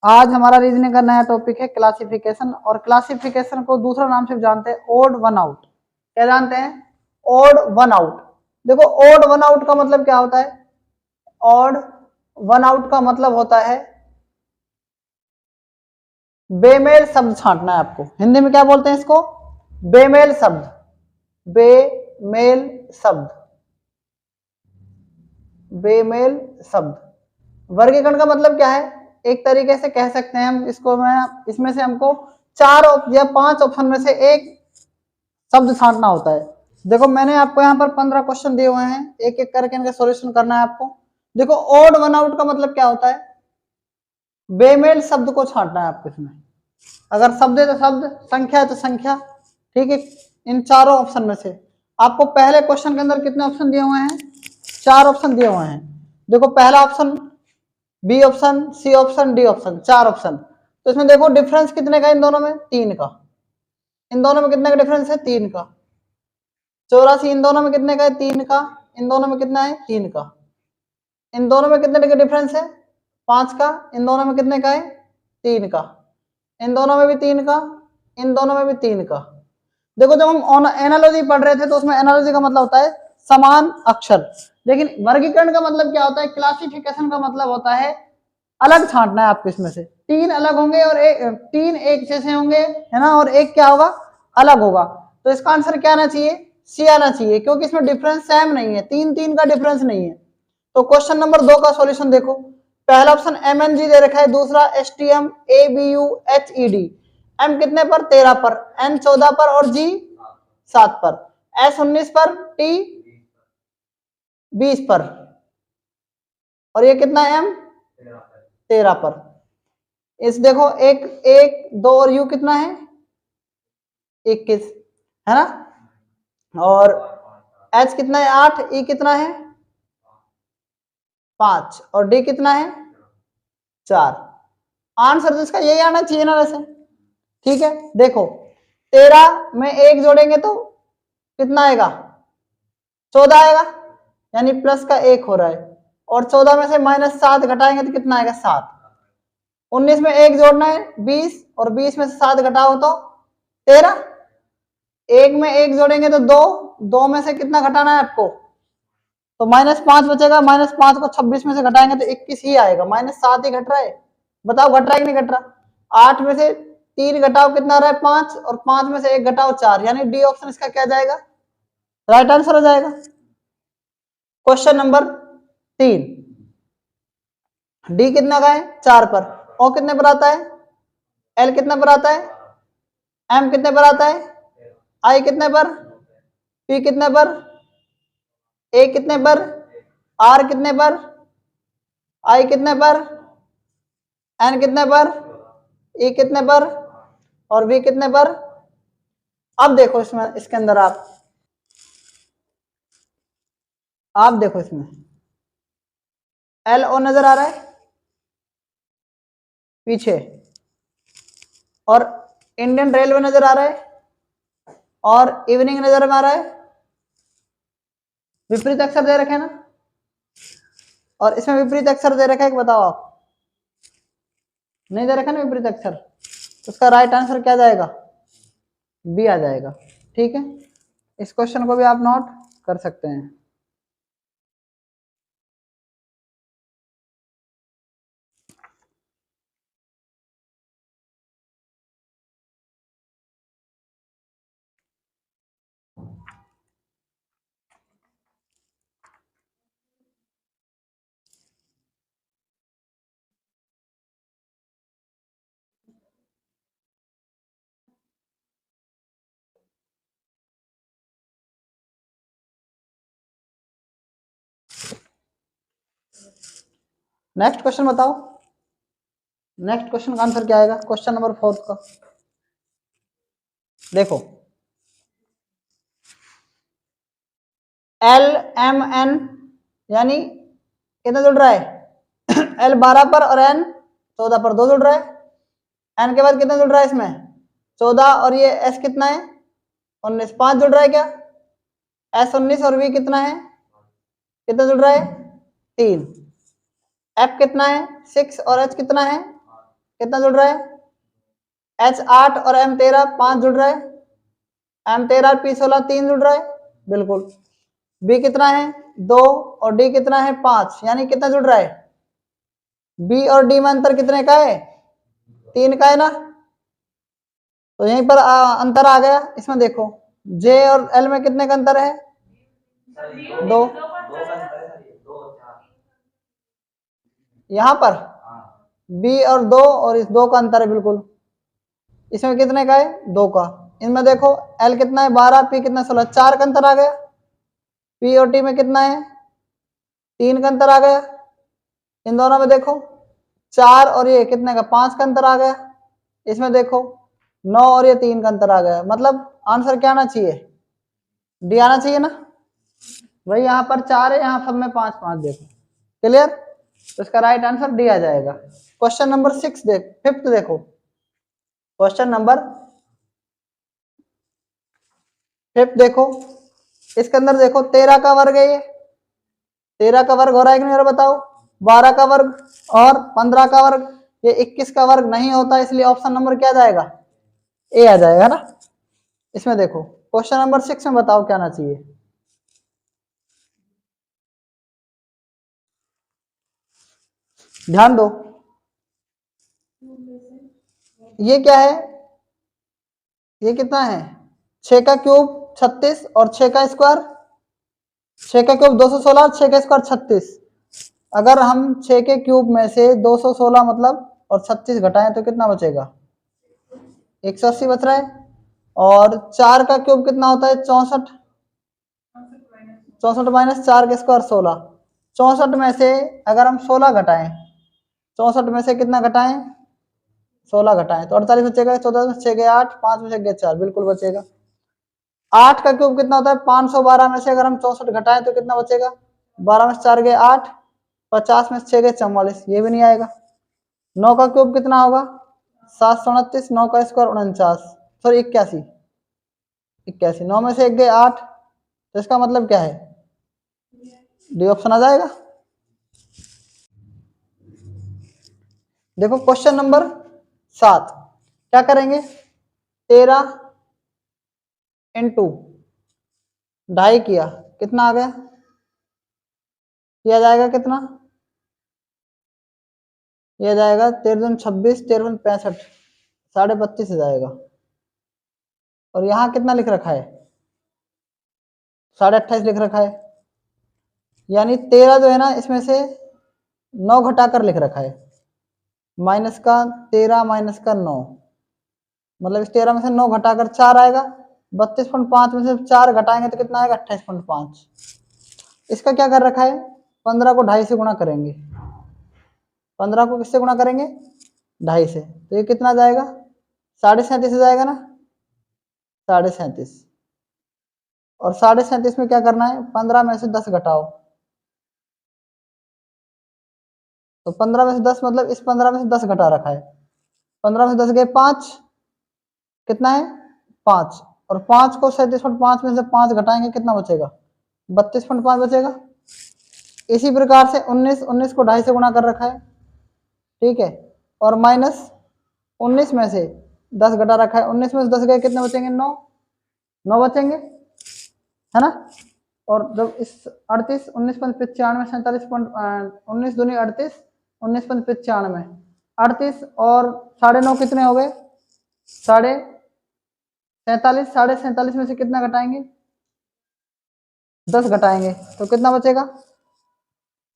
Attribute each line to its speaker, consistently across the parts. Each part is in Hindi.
Speaker 1: आज हमारा रीजनिंग का नया टॉपिक है क्लासिफिकेशन, और क्लासिफिकेशन को दूसरा नाम से जानते हैं ओड वन आउट। क्या जानते हैं? Odd one out. देखो ओड वन आउट का मतलब क्या होता है? ओड वन आउट का मतलब होता है बेमेल शब्द छांटना है आपको। हिंदी में क्या बोलते हैं इसको? बेमेल शब्द। बेमेल शब्द, बेमेल शब्द। वर्गीकरण का मतलब क्या है? एक तरीके से कह सकते हैं हम इसको, मैं इसमें से हमको 4 या 5 ऑप्शन में से एक शब्द छांटना होता है। देखो मैंने आपको यहाँ पर 15 क्वेश्चन दिए हुए हैं, एक एक करके इनका सॉल्यूशन करना है आपको। देखो ओड वन आउट का मतलब क्या होता है? बेमेल शब्द को छांटना है आपको इसमें। अगर शब्द है तो शब्द, संख्या है तो संख्या, ठीक है। इन चारों ऑप्शन में से आपको पहले क्वेश्चन के अंदर कितने ऑप्शन दिए हुए हैं? 4 ऑप्शन दिए हुए हैं। देखो पहला option, B option, C option, D option, 4 option. तो इसमें देखो डिफरेंस कितने का इन दोनों में? 3 का। इन दोनों में कितने का डिफरेंस है? 3 का। 84 इन दोनों में कितने का है? 3 का। इन दोनों में कितना है? 3 का। इन दोनों में कितने का डिफरेंस है? 5 का। इन दोनों में कितने का है? 3 का। इन दोनों में भी 3 का। इन दोनों में भी 3 का। देखो जब हम एनालॉजी पढ़ रहे थे तो उसमें एनालॉजी का मतलब होता है समान अक्षर, लेकिन वर्गीकरण का मतलब क्या होता है? क्लासिफिकेशन का मतलब होता है अलग छांटना है आपको। इसमें से 3 अलग होंगे और 3 एक जैसे होंगे, है ना, और एक क्या होगा? अलग होगा। तो इसका आंसर क्या आना चाहिए? सी आना चाहिए, क्योंकि इसमें डिफरेंस सेम नहीं है, 3 का डिफरेंस नहीं है। तो क्वेश्चन नंबर 2 का सॉल्यूशन देखो। पहला ऑप्शन MNG दे रखा है, दूसरा STM ABU HED। M कितने पर? 13 पर, N 14 पर और G 7 पर, S 19 पर, T 20 पर, और ये कितना है? M 13 पर। इस देखो एक एक 2 और U कितना है? 21, है ना। और H कितना है? 8, E कितना है? 5, और D कितना है? 4। आंसर तो इसका यही आना चाहिए ना वैसे, ठीक है। देखो 13 में 1 जोड़ेंगे तो कितना आएगा? 14 आएगा, यानी प्लस का 1 हो रहा है। और 14 में से -7 घटाएंगे तो कितना आएगा? 7। 19 में 1 जोड़ना है 20, और 20 में से 7 घटाओ तो 13। 1 में 1 जोड़ेंगे तो 2, 2 में से कितना घटाना है आपको? तो -5 बचेगा। -5 को 26 में से घटाएंगे तो 21 ही आएगा। -7 ही घट रहा है। बताओ घट रहा है कि नहीं घट रहा? 8 में से 3 घटाओ कितना रहा है? 5, और 5 में से 1 घटाओ 4, यानी डी ऑप्शन इसका क्या जाएगा? राइट आंसर हो जाएगा। क्वेश्चन नंबर 3, डी कितना का है? 4 पर। ओ कितने पर आता है? एल कितने पर आता है? एम कितने पर आता है? आई कितने पर? पी कितने पर? ए कितने पर? आर कितने पर? आई कितने पर? एन कितने पर? ई कितने पर? और वी कितने पर? अब देखो इसमें, इसके अंदर आप देखो इसमें एल ओ नजर आ रहा है पीछे, और इंडियन रेलवे नजर आ रहा है, और इवनिंग नजर में आ रहा है। विपरीत अक्षर दे रखे हैं ना, और इसमें विपरीत अक्षर दे रखा है कि बताओ आप? नहीं दे रखा ना विपरीत अक्षर, तो उसका राइट आंसर क्या जाएगा? बी आ जाएगा, ठीक है। इस क्वेश्चन को भी आप नोट कर सकते हैं। नेक्स्ट क्वेश्चन बताओ। नेक्स्ट क्वेश्चन का आंसर क्या आएगा? क्वेश्चन नंबर 4 का देखो, एल एम एन, यानी कितना जुड़ रहा है? एल 12 पर और एन 14 पर, 2 जुड़ रहा है। एन के बाद कितना जुड़ रहा है इसमें? 14, और ये एस कितना है? 19, 5 जुड़ रहा है क्या? एस 19 और वी कितना है? कितना जुड़ रहा है? 3। एफ कितना है? 6, और एच कितना है? कितना जुड़ रहा है, H8 और M13 5 जुड़ रहा है, M13 P16 3 जुड़ रहा है, बिल्कुल। B कितना है 2 और D कितना है 5, यानी कितना जुड़ रहा है, B और D में अंतर कितने का है, 3 का है ना। तो यहीं पर अंतर आ गया। इसमें देखो J और L में कितने का अंतर है, 2। यहाँ पर B और 2 और इस 2 का अंतर है, बिल्कुल। इसमें कितने का है, 2 का। इनमें देखो L कितना है 12, P कितना 16, 4 का अंतर आ गया। P और T में कितना है, 3 का अंतर आ गया। इन दोनों में देखो 4 और ये कितने का, 5 का अंतर आ गया। इसमें देखो 9 और ये 3 का अंतर आ गया। मतलब आंसर क्या आना चाहिए, डी आना चाहिए ना। भाई यहाँ पर 4 है, यहाँ सब में 5 5, देखो क्लियर। तो इसका राइट आंसर डी आ जाएगा। क्वेश्चन नंबर 6 देख, 5th देखो, क्वेश्चन नंबर 5th देखो। इसके अंदर देखो 13 का वर्ग है, ये 13 का वर्ग हो रहा है कि नहीं, बताओ। 12 का वर्ग और 15 का वर्ग, ये 21 का वर्ग नहीं होता, इसलिए ऑप्शन नंबर क्या जाएगा, ए आ जाएगा ना। इसमें देखो क्वेश्चन नंबर 6 में बताओ क्या आना चाहिए। ध्यान दो, ये क्या है, ये कितना है, 6 का क्यूब 36 और 6 का स्क्वायर, 6 का क्यूब 216, 6 का स्क्वायर 36। अगर हम 6 के क्यूब में से 216 मतलब और 36 घटाएं तो कितना बचेगा, 180 बच रहा है। और 4 का क्यूब कितना होता है, 64, 64 माइनस 4 के स्क्वायर 16। 64 में से अगर हम 16 घटाएं, 64 में से कितना घटाएं, 16 घटाएं तो 48 बचेगा। 14 में 6 गए 8, 5 में से गए 4, बिल्कुल बचेगा। 8 का क्यूब कितना होता है, 512 में से अगर हम 64 घटाएं तो कितना बचेगा, 12 में से 4 गए 8, 50 में से 6 गए 44, ये भी नहीं आएगा। 9 का क्यूब कितना होगा, 729, 9 का स्क्वायर 49, सॉरी 81, 81। 9 में से 1 गए 8, तो इसका मतलब क्या है, डी ऑप्शन आ जाएगा। देखो क्वेश्चन नंबर 7, क्या करेंगे, 13 इंटू 2.5 किया, कितना आ गया, किया जाएगा कितना, यह जाएगा 13 26, 13 65, 32.5 जाएगा। और यहाँ कितना लिख रखा है, 28.5 लिख रखा है। यानी 13 जो है ना, इसमें से 9 घटाकर लिख रखा है, माइनस का 13 माइनस का 9, मतलब इस 13 में से 9 घटाकर 4 आएगा। 32.5 में से 4 घटाएंगे तो कितना आएगा, 28.5। इसका क्या कर रखा है, 15 को 2.5 से गुणा करेंगे, 15 को किससे गुणा करेंगे, 2.5 से, तो ये कितना जाएगा, 37.5 जाएगा ना, 37.5। और 37.5 में क्या करना है, 15 में से 10 घटाओ, तो 15 में से 10 मतलब इस 15 में से 10 घटा रखा है। 15 में से 10 गए 5, कितना है 5, और 5 को 37.5 में से 5 घटाएंगे कितना बचेगा, 32.5 बचेगा। इसी प्रकार से 19 को 2.5 से गुणा कर रखा है, ठीक है। और माइनस 19 में से 10 घटा रखा है, 19 में से 10 गए कितने बचेंगे, 9 बचेंगे, है ना। और जब इस 38, 19 5 95, 47 19 दूनी 38, 19 5 95, 38 और 9.5 कितने हो गए, 47, 47.5 में से कितना घटाएंगे, 10 घटाएंगे तो कितना बचेगा,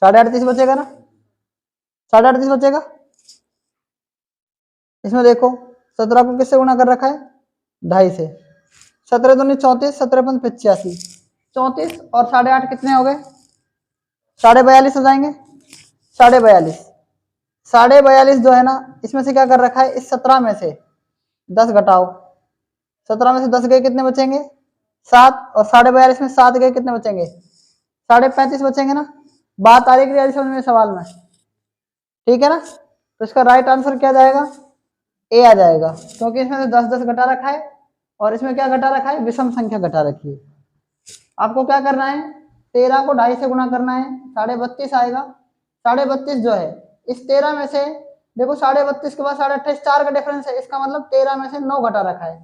Speaker 1: 38.5 बचेगा ना, 38.5 बचेगा। इसमें देखो 17 को किससे गुणा कर रखा है, 2.5 से। 17 दूनी 34, 17 5 85, 34 और 8.5 कितने हो गए, 42.5 हो जाएंगे। 42.5, 42.5 जो है ना, इसमें से क्या कर रखा है, इस 17 में से 10 घटाओ, 17 में से 10 गए कितने बचेंगे, 7, और 42.5 में 7 गए कितने बचेंगे, 35.5 बचेंगे ना। बात आ रही है समझ में सवाल में, ठीक है ना। तो इसका राइट आंसर क्या जाएगा, ए आ जाएगा, क्योंकि इसमें से 10 10 घटा रखा है और इसमें क्या घटा रखा है, विषम संख्या घटा रखी है। आपको क्या करना है, 13 को 2.5 से गुणा करना है, 32.5 आएगा। 32.5 जो है, इस 13 में से देखो 32.5 के बाद 28.5 4 का डिफरेंस है, इसका मतलब 13 में से 9 घटा रखा है,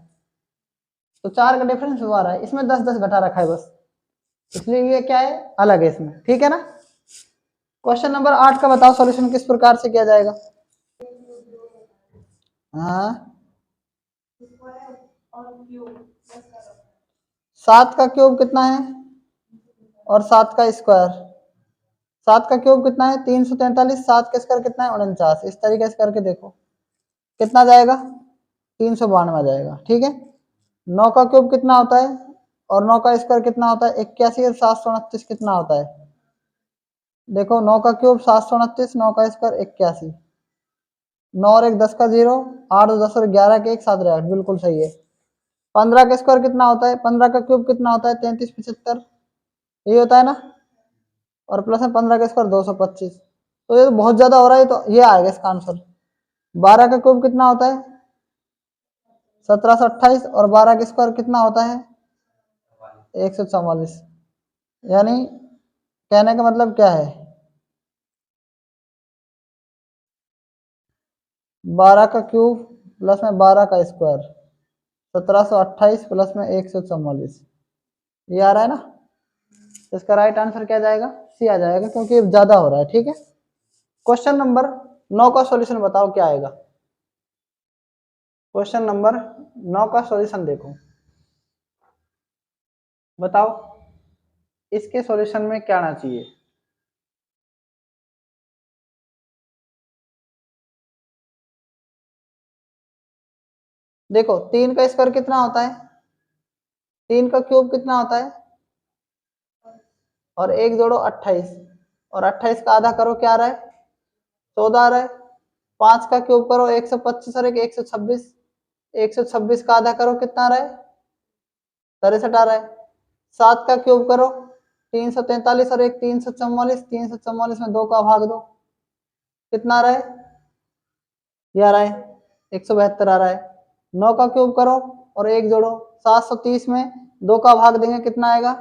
Speaker 1: तो 4 का डिफरेंस हुआ रहा है, इसमें 10 घटा रखा है बस, इसलिए ये क्या है, अलग है इसमें, ठीक है ना। क्वेश्चन नंबर 8 का बताओ सॉल्यूशन किस प्रकार से किया जाएगा। हाँ 7 का क्यूब कितना है और 7 का स्क्वायर, 7 का क्यूब कितना है 343, 7 का स्क्वायर कितना है 49, इस तरीके से करके देखो कितना जाएगा 392 जाएगा, ठीक है। 9 का क्यूब कितना होता है और 9 का स्क्वायर कितना होता है 81 और 729 कितना होता है, देखो 9 का क्यूब 729, 9 का स्क्वायर 81, 9 और 1 10 का 0, 8 10 और 11 के 1 7 8, बिल्कुल सही है। 15 का स्क्वायर कितना होता है, 15 का क्यूब कितना होता है 33 75, ये होता है ना, और प्लस में 15 का स्क्वायर 225, तो ये तो बहुत ज्यादा हो रहा है, तो ये आएगा इसका आंसर। 12 का क्यूब कितना होता है 1728 और 12 का स्क्वायर कितना होता है 144, यानी कहने का मतलब क्या है 12 का क्यूब प्लस में 12 का स्क्वायर 1728 प्लस में 144, ये आ रहा है ना, तो इसका राइट आंसर क्या जाएगा, सी आ जाएगा, क्योंकि ये ज्यादा हो रहा है, ठीक है। क्वेश्चन नंबर 9 का सॉल्यूशन बताओ क्या आएगा। क्वेश्चन नंबर 9 का सॉल्यूशन देखो, बताओ इसके सॉल्यूशन में क्या आना चाहिए। देखो 3 का स्क्वायर कितना होता है, 3 का क्यूब कितना होता है, और एक जोड़ो 28, और 28 का आधा करो क्या आ रहा है 14 आ रहा है। 5 का क्यूब करो 125 और एक 126, 126 का आधा करो कितना आ रहा है 63 आ रहा है। 7 का क्यूब करो 343 और एक 344, 344 में 2 का भाग दो कितना आ रहा है, ये आ रहा है 172 आ रहा है। 9 का क्यूब करो और एक जोड़ो 730 में 2 का भाग देंगे कितना आएगा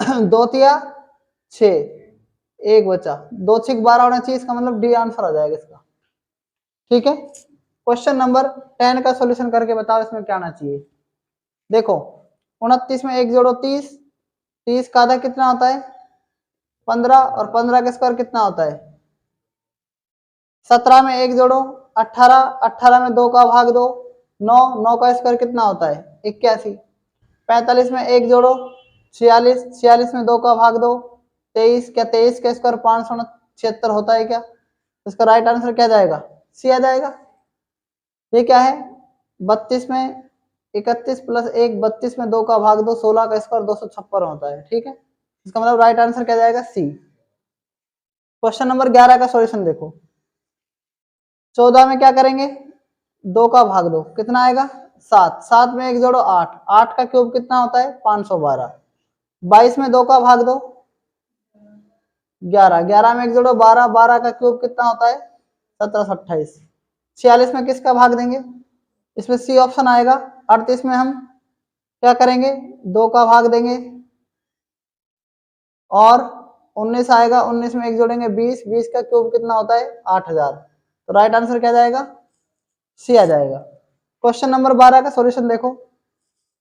Speaker 1: 2 तिया 6, एक बचा 2 6 12 होना चाहिए, इसका मतलब डी आंसर आ जाएगा इसका, ठीक है। क्वेश्चन नंबर 10 का सॉल्यूशन करके बताओ इसमें क्या आना चाहिए। देखो 29 में एक जोड़ो 30, 30 का आधा कितना होता है 15, और 15 का स्क्वायर कितना होता है 17 में एक जोड़ो 18, 18 में 2 का भाग दो 9, 9 का स्क्वायर कितना होता है 81, 45 में एक जोड़ो 46, 46 में 2 का भाग दो 23, क्या 23 का स्क्वायर 576 होता है क्या, तो इसका राइट आंसर क्या जाएगा, सी आ जाएगा। ये क्या है 32 में 31 प्लस 1 32 में 2 का भाग दो 16 का स्क्वायर 256 होता है, ठीक है, इसका मतलब राइट आंसर क्या जाएगा सी। क्वेश्चन नंबर 11 का सॉल्यूशन देखो, 14 में क्या करेंगे 2 का भाग दो कितना आएगा 7, 7 में एक जोड़ो 8, 8 का क्यूब कितना होता है 512, 22 में 2 का भाग दो 11, 11 में एक जोड़ो 12, 12 का क्यूब कितना होता है 1728, 46 में किसका भाग देंगे, इसमें सी ऑप्शन आएगा। 38 में हम क्या करेंगे 2 का भाग देंगे, और 19 आएगा, 19 में एक जोड़ेंगे 20, 20 का क्यूब कितना होता है 8000, तो राइट आंसर क्या जाएगा सी आ जाएगा। क्वेश्चन नंबर 12 का सॉल्यूशन देखो,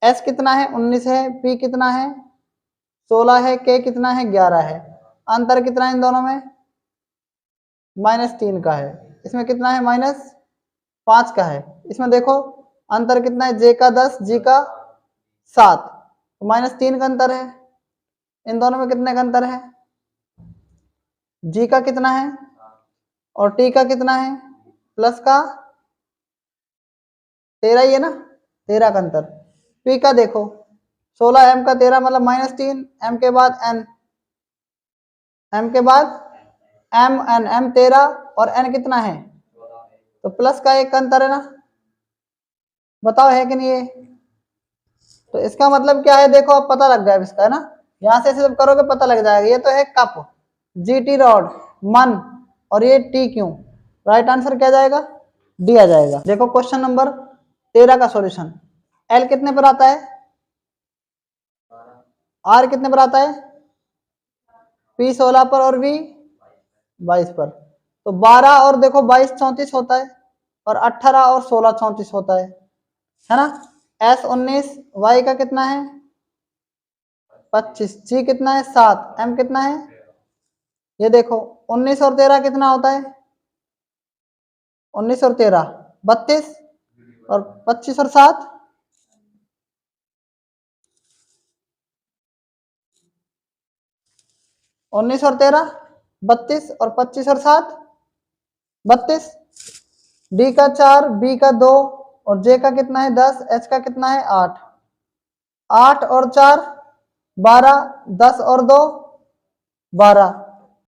Speaker 1: एस कितना है 19 है, पी कितना है 16 है, के कितना है 11 है, अंतर कितना है इन दोनों में -3 का है, इसमें कितना है -5 का है, इसमें देखो अंतर कितना है जे का 10, जी का 7, तो -3 का अंतर है, इन दोनों में कितने का अंतर है जी का कितना है और टी का कितना है प्लस का 13 ही है ना, 13 का अंतर। पी का देखो 16 एम का 13 मतलब -3, एम के बाद एन, एम के बाद एम एन, एम 13 और एन कितना है तो प्लस का 1 का अंतर है ना, बताओ है कि नहीं है, तो इसका मतलब क्या है देखो अब पता लग गया इसका है ना, यहां से ऐसे जब करोगे पता लग जाएगा, ये तो है कप, जीटी रॉड, मन, और ये टी क्यू, राइट आंसर क्या जाएगा डी आ जाएगा। देखो क्वेश्चन नंबर 13 का सॉल्यूशन, एल कितने पर आता है, आर कितने पर आता है, पी 16 पर और वी 22 पर, तो 12 और देखो 22 34 होता है, और 18 और 16 34 होता है ना। S19 Y का कितना है 25, G कितना है 7, M कितना है, ये देखो 19 और 13 कितना होता है, 19 और 13 32, और 25 और 7 19 और 13 32, और 25 और 7 32, D का 4, B का 2, और J का कितना है 10, H का कितना है 8, 8 और 4 12, 10 और 2 12,